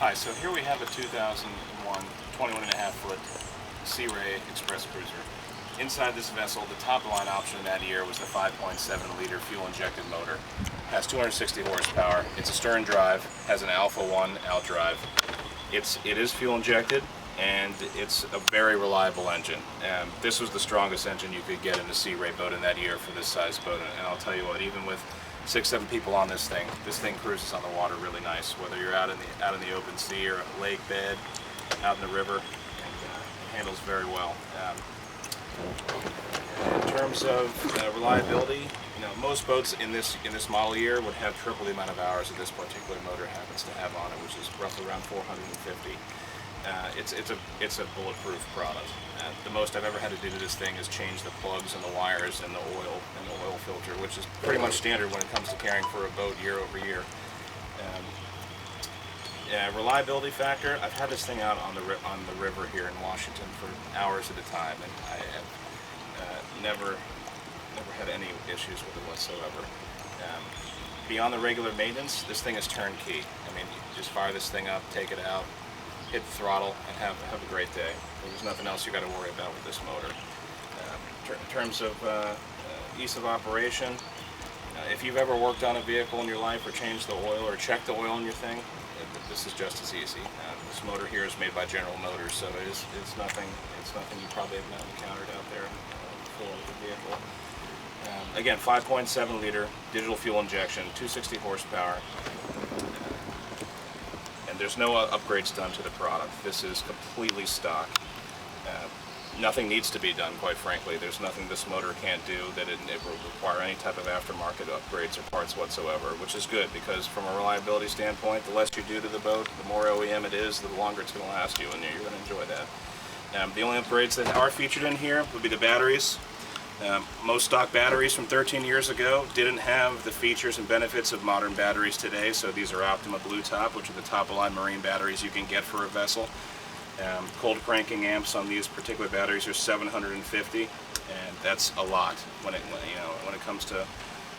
Hi, so here we have a 2001 21.5-foot Sea Ray Express Cruiser. Inside this vessel, the top line option that year was the 5.7-liter fuel-injected motor. Has 260 horsepower. It's a stern drive, has an Alpha 1 outdrive. It is fuel-injected, and it's a very reliable engine. This was the strongest engine you could get in a Sea Ray boat in that year for this size boat. And I'll tell you what, even with 6-7 people on this thing cruises on the water really nice. Whether you're out in the open sea or a lake bed, out in the river, and it handles very well. In terms of reliability, most boats in this model year would have triple the amount of hours that this particular motor happens to have on it, which is roughly around 450. It's a bulletproof product. The most I've ever had to do to this thing is change the plugs and the wires and the oil filter, which is pretty much standard when it comes to caring for a boat year over year. Reliability factor, I've had this thing out on the river here in Washington for hours at a time, and I have never had any issues with it whatsoever. Beyond the regular maintenance, this thing is turnkey. I mean, you just fire this thing up, take it out, hit the throttle, and have a great day. There's nothing else you got to worry about with this motor. In terms of ease of operation, if you've ever worked on a vehicle in your life or changed the oil or checked the oil in your thing, this is just as easy. This motor here is made by General Motors, so it's nothing you probably have not encountered out there before with the vehicle. Again, 5.7-liter digital fuel injection, 260 horsepower. And there's no upgrades done to the product. This is completely stock. Nothing needs to be done, quite frankly. There's nothing this motor can't do that it will require any type of aftermarket upgrades or parts whatsoever, which is good because from a reliability standpoint, the less you do to the boat, the more OEM it is, the longer it's going to last you, and you're going to enjoy that. The only upgrades that are featured in here would be the batteries. Most stock batteries from 13 years ago didn't have the features and benefits of modern batteries today, so these are Optima Blue Top, which are the top-of-line marine batteries you can get for a vessel. Cold cranking amps on these particular batteries are 750, and that's a lot when it comes to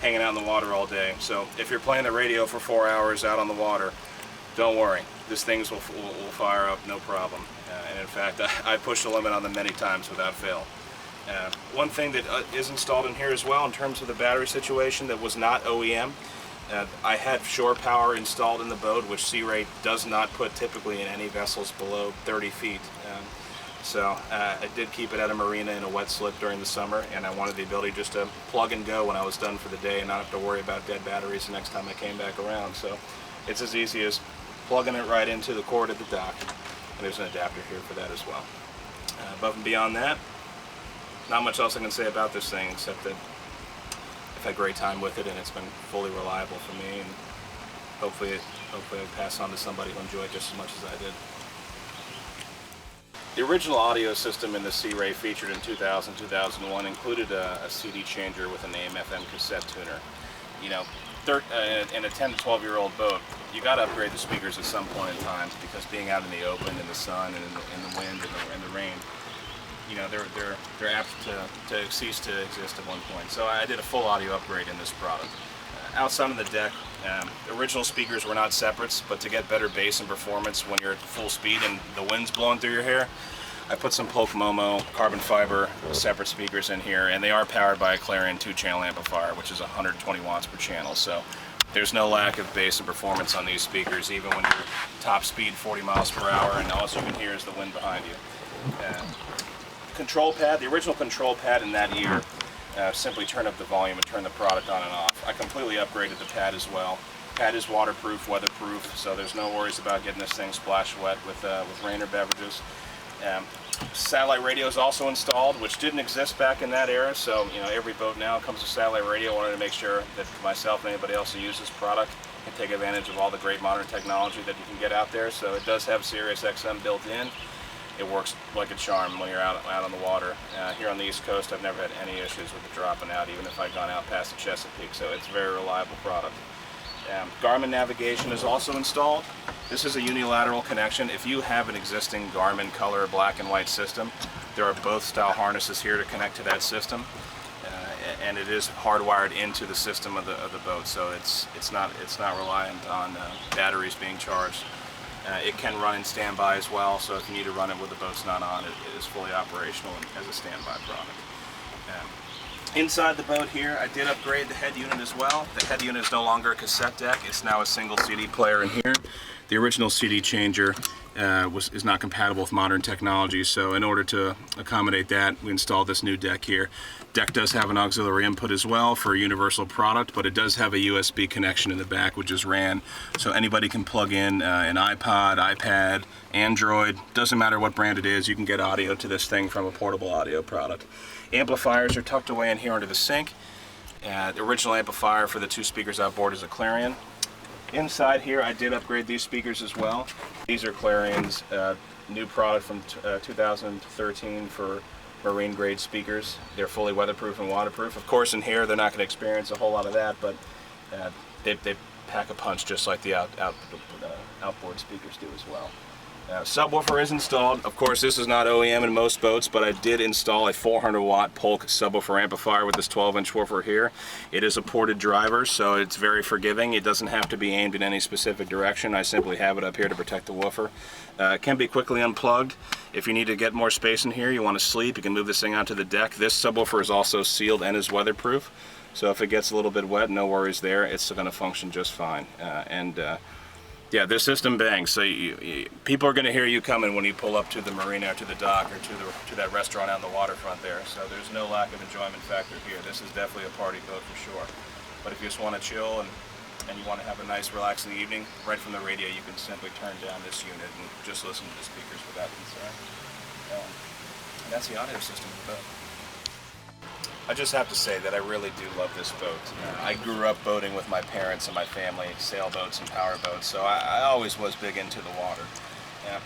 hanging out in the water all day. So if you're playing the radio for 4 hours out on the water, don't worry, these things will fire up no problem. And in fact, I pushed the limit on them many times without fail. One thing that is installed in here as well in terms of the battery situation that was not OEM, I had shore power installed in the boat, which Sea Ray does not put typically in any vessels below 30 feet. So I did keep it at a marina in a wet slip during the summer, and I wanted the ability just to plug and go when I was done for the day and not have to worry about dead batteries the next time I came back around. So it's as easy as plugging it right into the cord at the dock, and there's an adapter here for that as well. Above and beyond that, not much else I can say about this thing except that I've had a great time with it, and it's been fully reliable for me, and hopefully I'll pass on to somebody who enjoyed it just as much as I did. The original audio system in the Sea Ray featured in 2000-2001 included a CD changer with an AM/FM cassette tuner. In a 10 to 12-year-old boat, you got to upgrade the speakers at some point in time because being out in the open, in the sun, and in the wind, and the rain, they're apt to cease to exist at one point. So I did a full audio upgrade in this product. Outside on the deck, the original speakers were not separates, but to get better bass and performance when you're at full speed and the wind's blowing through your hair, I put some Polk Momo carbon fiber separate speakers in here, and they are powered by a Clarion 2-channel amplifier, which is 120 watts per channel. So there's no lack of bass and performance on these speakers, even when you're top speed 40 miles per hour and all you can hear is the wind behind you. Control pad, the original control pad in that year, simply turn up the volume and turn the product on and off. I completely upgraded the pad as well. Pad is waterproof, weatherproof, so there's no worries about getting this thing splash wet with rain or beverages. Satellite radio is also installed, which didn't exist back in that era, so every boat now comes with satellite radio. I wanted to make sure that myself and anybody else who uses this product can take advantage of all the great modern technology that you can get out there. So it does have Sirius XM built in. It works like a charm when you're out on the water. Here on the East Coast, I've never had any issues with it dropping out, even if I'd gone out past the Chesapeake, so it's a very reliable product. Garmin navigation is also installed. This is a unilateral connection. If you have an existing Garmin color black and white system, there are both style harnesses here to connect to that system, and it is hardwired into the system of the boat, so it's not reliant on batteries being charged. It can run in standby as well, so if you need to run it with the boat's not on, it is fully operational as a standby product. Inside the boat here, I did upgrade the head unit as well. The head unit is no longer a cassette deck, it's now a single CD player in here. The original CD changer is not compatible with modern technology, so in order to accommodate that, we installed this new deck here. Deck does have an auxiliary input as well for a universal product, but it does have a USB connection in the back, which is RAN, so anybody can plug in an iPod, iPad, Android, doesn't matter what brand it is, you can get audio to this thing from a portable audio product. Amplifiers are tucked away in here under the sink. The original amplifier for the 2 speakers outboard is a Clarion. Inside here, I did upgrade these speakers as well. These are Clarion's new product from 2013 for marine grade speakers. They're fully weatherproof and waterproof. Of course, in here, they're not going to experience a whole lot of that, but they pack a punch just like the outboard speakers do as well. Subwoofer is installed. Of course, this is not OEM in most boats, but I did install a 400-watt Polk subwoofer amplifier with this 12-inch woofer here. It is a ported driver, so it's very forgiving. It doesn't have to be aimed in any specific direction. I simply have it up here to protect the woofer. It can be quickly unplugged. If you need to get more space in here, you want to sleep, you can move this thing onto the deck. This subwoofer is also sealed and is weatherproof, so if it gets a little bit wet, no worries there. It's going to function just fine. Yeah, this system bangs, so people are going to hear you coming when you pull up to the marina, or to the dock, or to that restaurant out on the waterfront there. So there's no lack of enjoyment factor here. This is definitely a party boat for sure. But if you just want to chill and you want to have a nice, relaxing evening, right from the radio, you can simply turn down this unit and just listen to the speakers without concern. And that's the audio system of the boat. I just have to say that I really do love this boat. I grew up boating with my parents and my family, sailboats and powerboats, so I always was big into the water.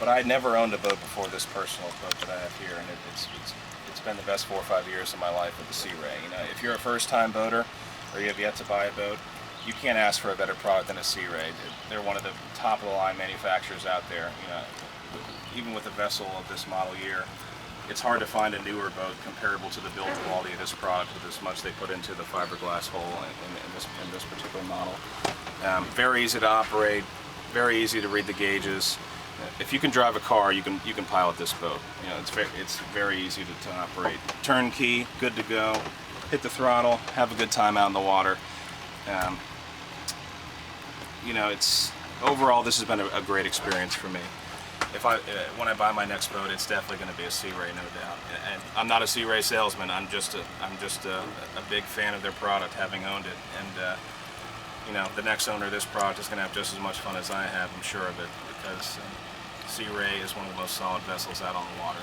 But I had never owned a boat before this personal boat that I have here, and it's been the best 4 or 5 years of my life with the Sea Ray. You know, if you're a first-time boater or you have yet to buy a boat, you can't ask for a better product than a Sea Ray. They're one of the top-of-the-line manufacturers out there. You know, even with a vessel of this model year, it's hard to find a newer boat comparable to the build quality of this product with as much they put into the fiberglass hull in this particular model. Very easy to operate, very easy to read the gauges. If you can drive a car, you can pilot this boat. You know, it's very easy to operate. Turnkey, good to go. Hit the throttle, have a good time out in the water. You know, overall this has been a great experience for me. When I buy my next boat, it's definitely going to be a Sea Ray, no doubt. And I'm not a Sea Ray salesman. I'm just a big fan of their product, having owned it. And you know, the next owner of this product is going to have just as much fun as I have, I'm sure of it, because Sea Ray is one of the most solid vessels out on the water.